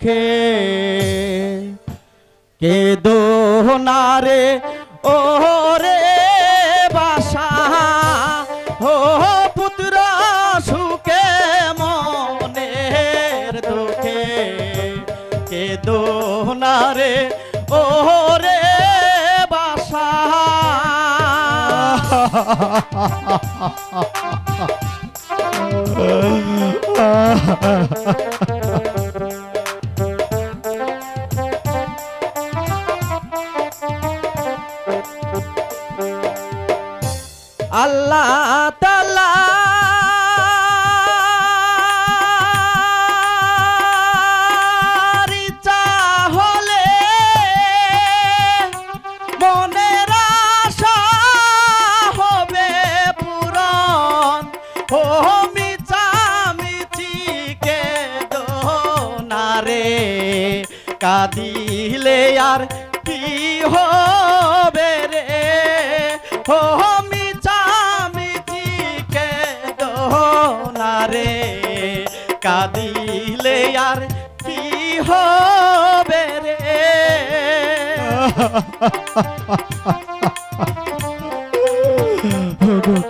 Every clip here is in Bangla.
দুঃখে কেঁদো না রে ও রে বাসা ও পুত্র সুখে মনের দুঃখে কেঁদো না রে ও রে বাসা আল্লাহ তাআলা ইচ্ছা হলে মনের আশা হবে পূরণ ও মিছামিছি কেঁদো না রে কাঁদিলে আর কি হবে রে ও রে কাঁদিলে আর কি হবে রে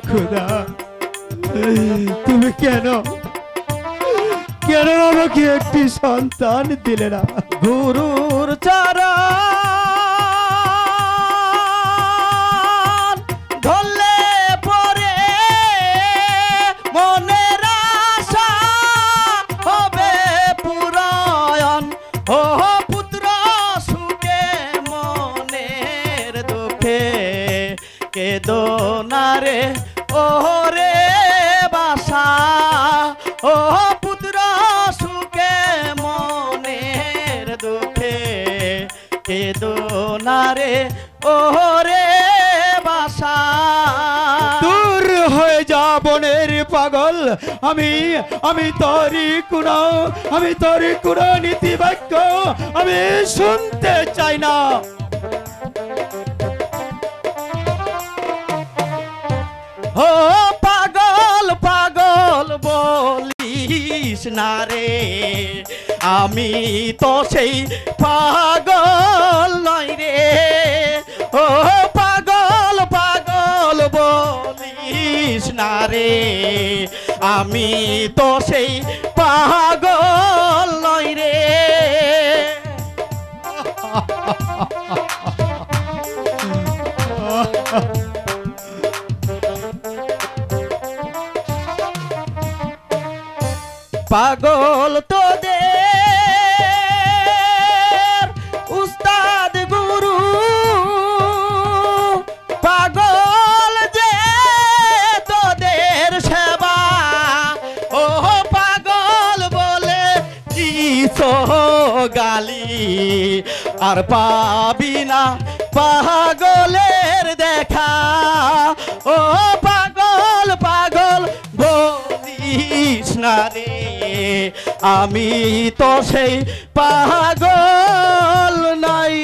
খোদা তুমি কেন কেন আমাকে একটি সন্তান দিলে না গুরুর চরণ ধরলে পরে মনের আশা হবে পূরণ ও পুত্র সুখে মনের দুঃখে কেঁদো না রে ও রে বাসা ও পুত্র সুখে মনের দুঃখে কেঁদো না রে ও রে বাসা দূর হয়ে যা বনের পাগল আমি তোরই কোনো নীতি বাক্য আমি শুনতে চাই না ও পাগল পাগল বলিস না রে আমি তো সেই পাগল নই রে ও পাগল পাগল বলিস না রে আমি তো সেই পাগল নই রে পাগল তোদের উস্তাদ গুরু পাগল যে তোদের সেবা ও পাগল বলে দিছো গালি আর পাবি না পাগলের দেখা ও পাগল পাগল বলিস না রে আমি তো সেই পাগল নাই